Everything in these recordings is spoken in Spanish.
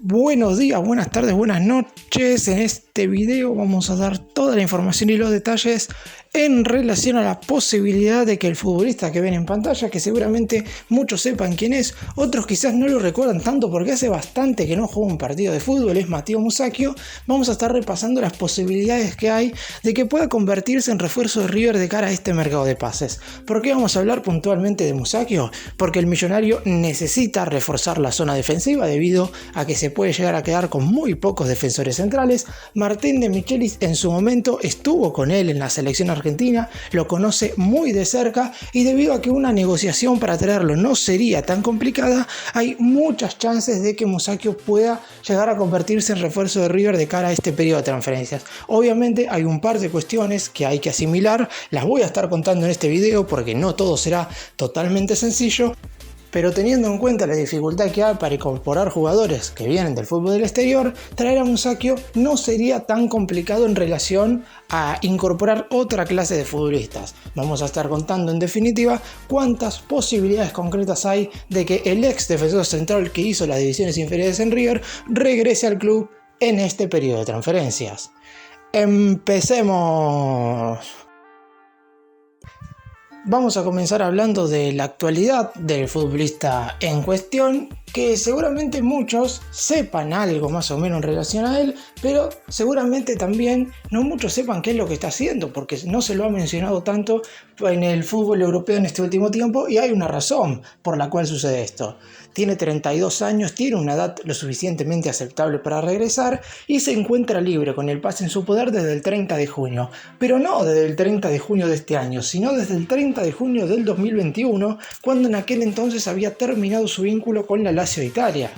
Buenos días, buenas tardes, buenas noches. En este video vamos a dar toda la información y los detalles en relación a la posibilidad de que el futbolista que ven en pantalla, que seguramente muchos sepan quién es, otros quizás no lo recuerdan tanto porque hace bastante que no juega un partido de fútbol, es Matías Musacchio. Vamos a estar repasando las posibilidades que hay de que pueda convertirse en refuerzo de River de cara a este mercado de pases. ¿Por qué vamos a hablar puntualmente de Musacchio? Porque el millonario necesita reforzar la zona defensiva debido a que se puede llegar a quedar con muy pocos defensores centrales. Martín de Michelis en su momento estuvo con él en la selección argentina, lo conoce muy de cerca y debido a que una negociación para traerlo no sería tan complicada, hay muchas chances de que Musacchio pueda llegar a convertirse en refuerzo de River de cara a este periodo de transferencias. Obviamente hay un par de cuestiones que hay que asimilar, las voy a estar contando en este video porque no todo será totalmente sencillo. Pero teniendo en cuenta la dificultad que hay para incorporar jugadores que vienen del fútbol del exterior, traer a Musacchio no sería tan complicado en relación a incorporar otra clase de futbolistas. Vamos a estar contando en definitiva cuántas posibilidades concretas hay de que el ex defensor central que hizo las divisiones inferiores en River regrese al club en este periodo de transferencias. Empecemos. Vamos a comenzar hablando de la actualidad del futbolista en cuestión, que seguramente muchos sepan algo más o menos en relación a él, pero seguramente también no muchos sepan qué es lo que está haciendo, porque no se lo ha mencionado tanto en el fútbol europeo en este último tiempo y hay una razón por la cual sucede esto. Tiene 32 años, tiene una edad lo suficientemente aceptable para regresar y se encuentra libre con el pase en su poder desde el 30 de junio. Pero no desde el 30 de junio de este año, sino desde el 30 de junio del 2021, cuando en aquel entonces había terminado su vínculo con la Lazio de Italia.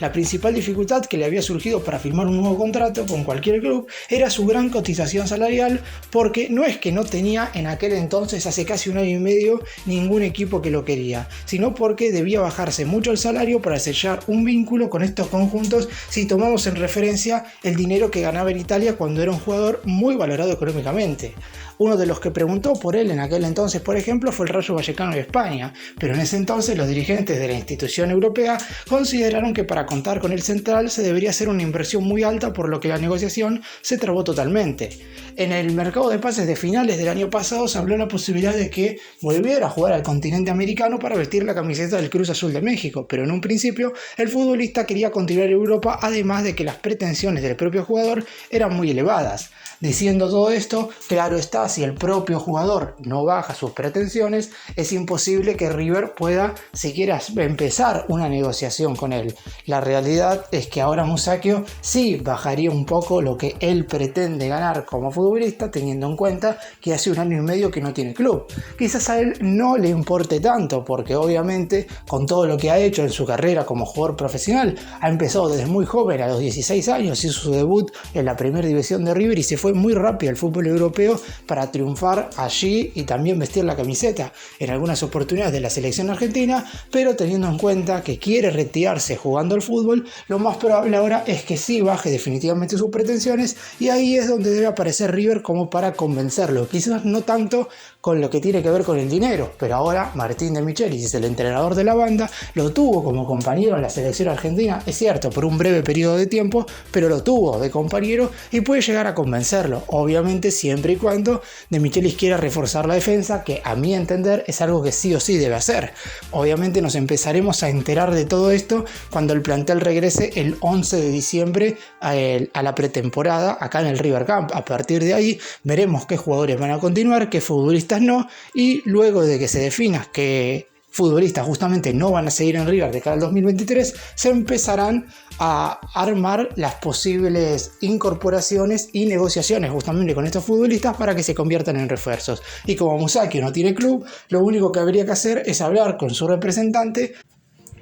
La principal dificultad que le había surgido para firmar un nuevo contrato con cualquier club era su gran cotización salarial, porque no es que no tenía en aquel entonces, hace casi un año y medio, ningún equipo que lo quería, sino porque debía bajarse mucho el salario para sellar un vínculo con estos conjuntos si tomamos en referencia el dinero que ganaba en Italia cuando era un jugador muy valorado económicamente. Uno de los que preguntó por él en aquel entonces, por ejemplo, fue el Rayo Vallecano de España, pero en ese entonces los dirigentes de la institución europea consideraron que para contar con el central se debería hacer una inversión muy alta, por lo que la negociación se trabó totalmente. En el mercado de pases de finales del año pasado se habló la posibilidad de que volviera a jugar al continente americano para vestir la camiseta del Cruz Azul de México, pero en un principio el futbolista quería continuar en Europa, además de que las pretensiones del propio jugador eran muy elevadas. Diciendo todo esto, claro está, si el propio jugador no baja sus pretensiones, es imposible que River pueda siquiera empezar una negociación con él. La realidad es que ahora Musacchio sí bajaría un poco lo que él pretende ganar como futbolista, teniendo en cuenta que hace un año y medio que no tiene club. Quizás a él no le importe tanto, porque obviamente con todo lo que ha hecho en su carrera como jugador profesional, ha empezado desde muy joven, a los 16 años, hizo su debut en la primera división de River y se fue muy rápido al fútbol europeo para triunfar allí y también vestir la camiseta en algunas oportunidades de la selección argentina, pero teniendo en cuenta que quiere retirarse jugando al fútbol, lo más probable ahora es que sí baje definitivamente sus pretensiones y ahí es donde debe aparecer River como para convencerlo, quizás no tanto con lo que tiene que ver con el dinero, pero ahora Martín de Michelis, el entrenador de la banda, lo tuvo como compañero en la selección argentina, es cierto, por un breve periodo de tiempo, pero lo tuvo de compañero y puede llegar a convencerlo, obviamente siempre y cuando de Michelis quiera reforzar la defensa, que a mi entender es algo que sí o sí debe hacer. Obviamente nos empezaremos a enterar de todo esto cuando el plantel regrese el 11 de diciembre a la pretemporada acá en el River Camp. A partir de ahí veremos qué jugadores van a continuar, qué futbolistas no, y luego de que se defina que futbolistas justamente no van a seguir en River de cara al 2023, se empezarán a armar las posibles incorporaciones y negociaciones justamente con estos futbolistas para que se conviertan en refuerzos. Y como Musacchio no tiene club, lo único que habría que hacer es hablar con su representante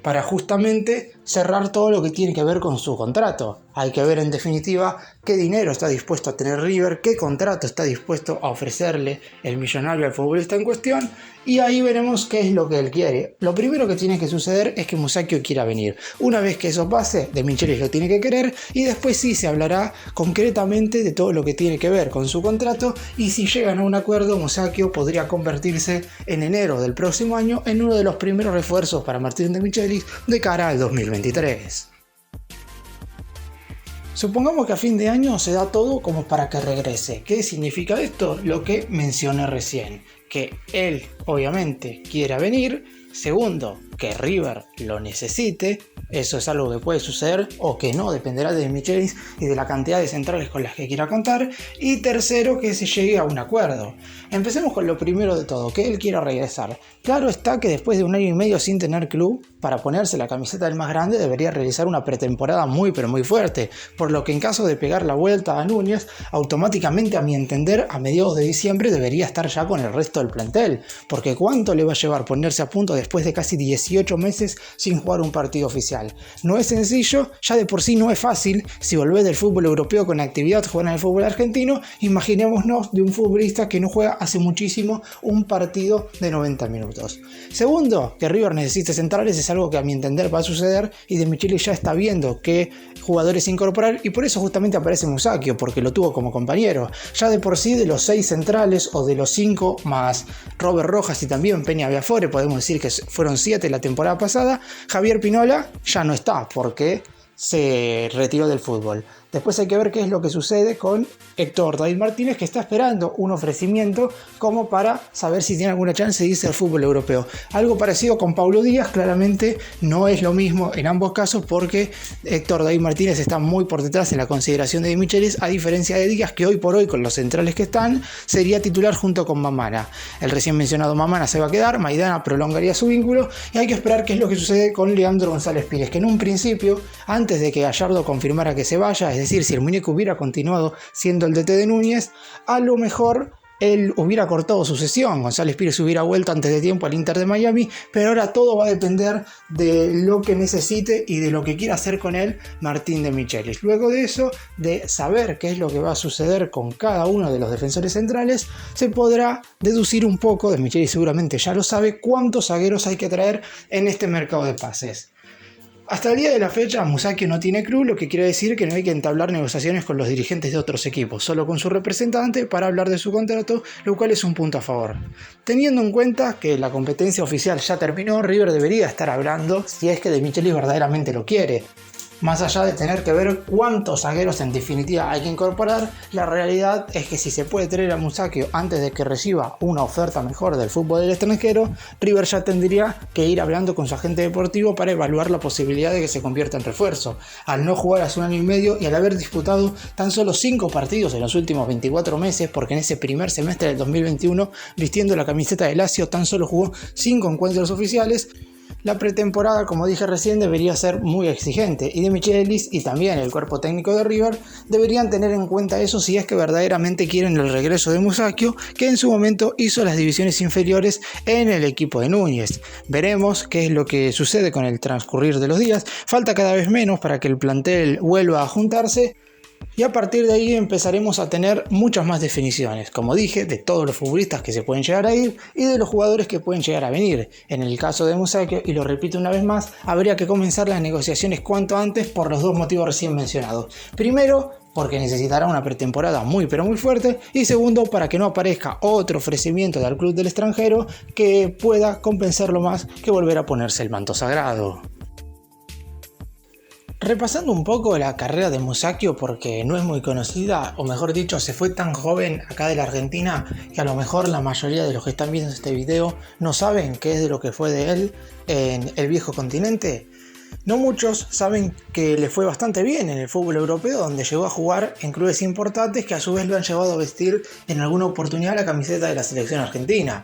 para justamente cerrar todo lo que tiene que ver con su contrato. Hay que ver en definitiva qué dinero está dispuesto a tener River, qué contrato está dispuesto a ofrecerle el millonario al futbolista en cuestión, y ahí veremos qué es lo que él quiere. Lo primero que tiene que suceder es que Musacchio quiera venir. Una vez que eso pase, De Michelis lo tiene que querer y después sí se hablará concretamente de todo lo que tiene que ver con su contrato, y si llegan a un acuerdo, Musacchio podría convertirse en enero del próximo año en uno de los primeros refuerzos para Martín De Michelis de cara al 2023. Supongamos que a fin de año se da todo como para que regrese. ¿Qué significa esto? Lo que mencioné recién, que él obviamente quiera venir. Segundo, que River lo necesite. Eso es algo que puede suceder o que no, dependerá de Michelis y de la cantidad de centrales con las que quiera contar. Y tercero, que se llegue a un acuerdo. Empecemos con lo primero de todo, que él quiera regresar. Claro está que después de 1 año y medio sin tener club, para ponerse la camiseta del más grande debería realizar una pretemporada muy pero muy fuerte, por lo que en caso de pegar la vuelta a Núñez, automáticamente a mi entender a mediados de diciembre debería estar ya con el resto del plantel, porque ¿cuánto le va a llevar ponerse a punto después de casi 18 meses sin jugar un partido oficial? No es sencillo, ya de por sí no es fácil. Si volvés del fútbol europeo con actividad jugar en el fútbol argentino, imaginémonos de un futbolista que no juega hace muchísimo un partido de 90 minutos. Segundo, que River necesite centrales es algo que a mi entender va a suceder y De Michelis ya está viendo qué jugadores incorporar y por eso justamente aparece Musacchio, porque lo tuvo como compañero. Ya de por sí de los 6 centrales o de los 5 más Robert Rojas y también Peña Viafore, podemos decir que fueron 7 la temporada pasada, Javier Pinola ya no está porque se retiró del fútbol. Después hay que ver qué es lo que sucede con Héctor David Martínez, que está esperando un ofrecimiento como para saber si tiene alguna chance de irse al fútbol europeo. Algo parecido con Paulo Díaz, claramente no es lo mismo en ambos casos porque Héctor David Martínez está muy por detrás en la consideración de De Michelis, a diferencia de Díaz, que hoy por hoy con los centrales que están sería titular junto con Mamana. El recién mencionado Mamana se va a quedar, Maidana prolongaría su vínculo y hay que esperar qué es lo que sucede con Leandro González Pires, que en un principio, antes de que Gallardo confirmara que se vaya, es decir, si el muñeco hubiera continuado siendo el DT de Núñez, a lo mejor él hubiera cortado su cesión, González Pires hubiera vuelto antes de tiempo al Inter de Miami, pero ahora todo va a depender de lo que necesite y de lo que quiera hacer con él Martín de Michelis. Luego de eso, de saber qué es lo que va a suceder con cada uno de los defensores centrales, se podrá deducir un poco, De Michelis seguramente ya lo sabe, cuántos zagueros hay que traer en este mercado de pases. Hasta el día de la fecha, Musacchio no tiene club, lo que quiere decir que no hay que entablar negociaciones con los dirigentes de otros equipos, solo con su representante para hablar de su contrato, lo cual es un punto a favor. Teniendo en cuenta que la competencia oficial ya terminó, River debería estar hablando si es que De Michelis verdaderamente lo quiere. Más allá de tener que ver cuántos zagueros en definitiva hay que incorporar, la realidad es que si se puede traer a Musacchio antes de que reciba una oferta mejor del fútbol del extranjero, River ya tendría que ir hablando con su agente deportivo para evaluar la posibilidad de que se convierta en refuerzo. Al no jugar hace 1 año y medio y al haber disputado tan solo 5 partidos en los últimos 24 meses, porque en ese primer semestre del 2021, vistiendo la camiseta de Lazio, tan solo jugó 5 encuentros oficiales, la pretemporada, como dije recién, debería ser muy exigente y De Michelis y también el cuerpo técnico de River deberían tener en cuenta eso si es que verdaderamente quieren el regreso de Musacchio, que en su momento hizo las divisiones inferiores en el equipo de Núñez. Veremos qué es lo que sucede con el transcurrir de los días. Falta cada vez menos para que el plantel vuelva a juntarse. Y a partir de ahí empezaremos a tener muchas más definiciones, como dije, de todos los futbolistas que se pueden llegar a ir y de los jugadores que pueden llegar a venir. En el caso de Musacchio, y lo repito una vez más, habría que comenzar las negociaciones cuanto antes por los 2 motivos recién mencionados. Primero, porque necesitará una pretemporada muy pero muy fuerte, y segundo, para que no aparezca otro ofrecimiento del club del extranjero que pueda compensarlo más que volver a ponerse el manto sagrado. Repasando un poco la carrera de Musacchio, porque no es muy conocida, o mejor dicho, se fue tan joven acá de la Argentina que a lo mejor la mayoría de los que están viendo este video no saben qué es de lo que fue de él en el viejo continente. No muchos saben que le fue bastante bien en el fútbol europeo, donde llegó a jugar en clubes importantes que a su vez lo han llevado a vestir en alguna oportunidad la camiseta de la selección argentina.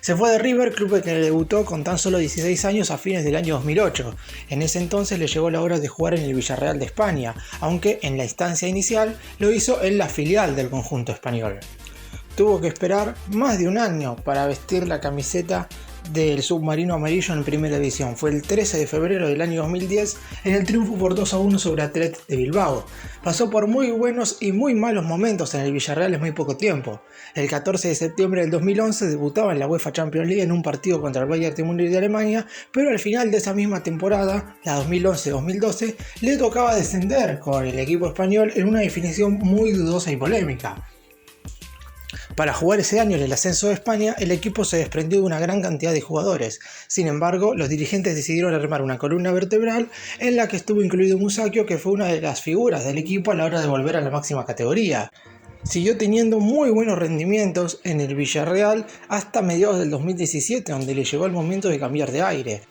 Se fue de River, club que debutó con tan solo 16 años a fines del año 2008. En ese entonces le llegó la hora de jugar en el Villarreal de España, aunque en la instancia inicial lo hizo en la filial del conjunto español. Tuvo que esperar más de 1 año para vestir la camiseta del submarino amarillo en primera división. Fue el 13 de febrero del año 2010 en el triunfo por 2-1 sobre Athletic de Bilbao. Pasó por muy buenos y muy malos momentos en el Villarreal en muy poco tiempo. El 14 de septiembre del 2011 debutaba en la UEFA Champions League en un partido contra el Bayern de Múnich de Alemania, pero al final de esa misma temporada, la 2011-2012, le tocaba descender con el equipo español en una definición muy dudosa y polémica. Para jugar ese año en el ascenso de España, el equipo se desprendió de una gran cantidad de jugadores. Sin embargo, los dirigentes decidieron armar una columna vertebral en la que estuvo incluido Musacchio, que fue una de las figuras del equipo a la hora de volver a la máxima categoría. Siguió teniendo muy buenos rendimientos en el Villarreal hasta mediados del 2017, donde le llegó el momento de cambiar de aire.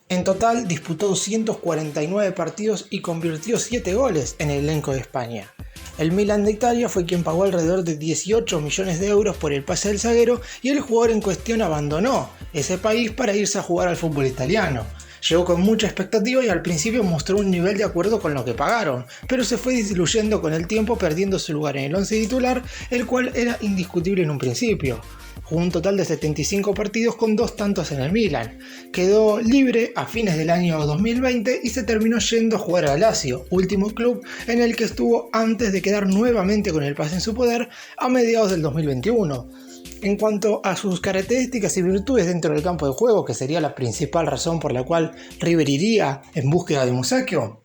En total disputó 249 partidos y convirtió 7 goles en el elenco de España. El Milan de Italia fue quien pagó alrededor de 18 millones de euros por el pase del zaguero y el jugador en cuestión abandonó ese país para irse a jugar al fútbol italiano. Llegó con mucha expectativa y al principio mostró un nivel de acuerdo con lo que pagaron, pero se fue diluyendo con el tiempo, perdiendo su lugar en el 11 titular, el cual era indiscutible en un principio. Jugó un total de 75 partidos con 2 tantos en el Milan. Quedó libre a fines del año 2020 y se terminó yendo a jugar al Lazio, último club en el que estuvo antes de quedar nuevamente con el pase en su poder a mediados del 2021. En cuanto a sus características y virtudes dentro del campo de juego, que sería la principal razón por la cual River iría en búsqueda de Musacchio,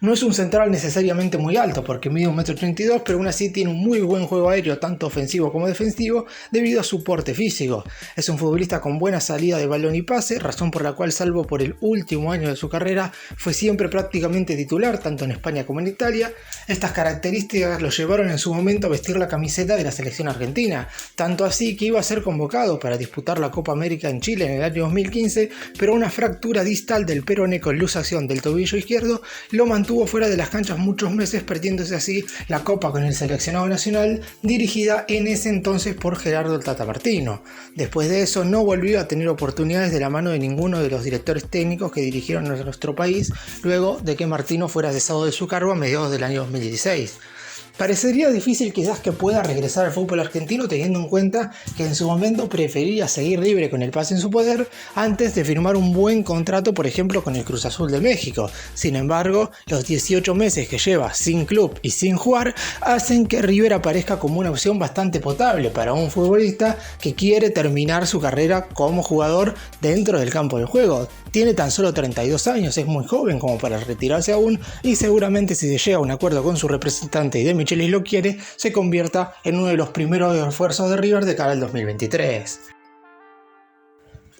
no es un central necesariamente muy alto porque mide 1,32 m, pero aún así tiene un muy buen juego aéreo tanto ofensivo como defensivo debido a su porte físico. Es un futbolista con buena salida de balón y pase, razón por la cual salvo por el último año de su carrera fue siempre prácticamente titular tanto en España como en Italia. Estas características lo llevaron en su momento a vestir la camiseta de la selección argentina, tanto así que iba a ser convocado para disputar la Copa América en Chile en el año 2015, pero una fractura distal del peroné con luxación del tobillo izquierdo lo mantuvo fuera de las canchas muchos meses, perdiéndose así la Copa con el seleccionado nacional, dirigida en ese entonces por Gerardo el Tata Martino. Después de eso no volvió a tener oportunidades de la mano de ninguno de los directores técnicos que dirigieron a nuestro país luego de que Martino fuera cesado de su cargo a mediados del año 2016. Parecería difícil quizás que pueda regresar al fútbol argentino teniendo en cuenta que en su momento prefería seguir libre con el pase en su poder antes de firmar un buen contrato, por ejemplo con el Cruz Azul de México. Sin embargo, los 18 meses que lleva sin club y sin jugar hacen que River aparezca como una opción bastante potable para un futbolista que quiere terminar su carrera como jugador dentro del campo del juego. Tiene tan solo 32 años, es muy joven como para retirarse aún y seguramente si se llega a un acuerdo con su representante y De Michelis lo quiere, se convierta en uno de los primeros refuerzos de River de cara al 2023.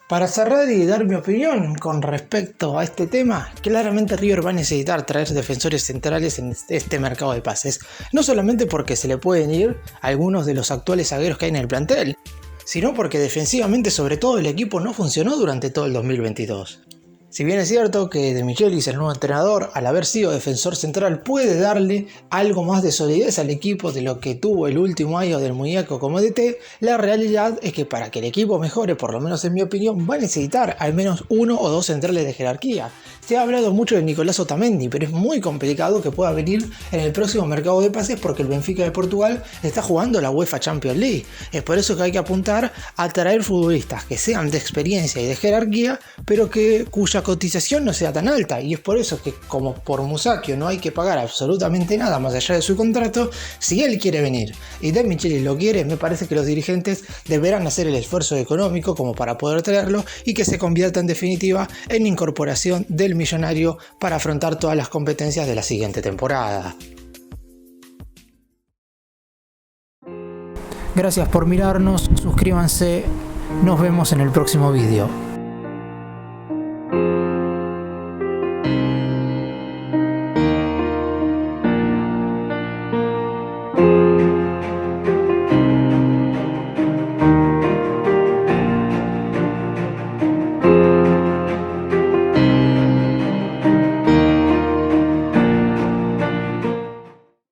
Para cerrar y dar mi opinión con respecto a este tema, claramente River va a necesitar traer defensores centrales en este mercado de pases, no solamente porque se le pueden ir algunos de los actuales zagueros que hay en el plantel, sino porque defensivamente sobre todo el equipo no funcionó durante todo el 2022. Si bien es cierto que De Michelis, el nuevo entrenador, al haber sido defensor central, puede darle algo más de solidez al equipo de lo que tuvo el último año del muñeco como DT, la realidad es que para que el equipo mejore, por lo menos en mi opinión, va a necesitar al menos 1 o 2 centrales de jerarquía. Se ha hablado mucho de Nicolás Otamendi, pero es muy complicado que pueda venir en el próximo mercado de pases porque el Benfica de Portugal está jugando la UEFA Champions League. Es por eso que hay que apuntar a traer futbolistas que sean de experiencia y de jerarquía, pero cuya cotización no sea tan alta, y es por eso que como por Musacchio no hay que pagar absolutamente nada más allá de su contrato, si él quiere venir y De Michelis lo quiere, me parece que los dirigentes deberán hacer el esfuerzo económico como para poder traerlo y que se convierta en definitiva en incorporación del millonario para afrontar todas las competencias de la siguiente temporada. Gracias por mirarnos, suscríbanse, nos vemos en el próximo vídeo.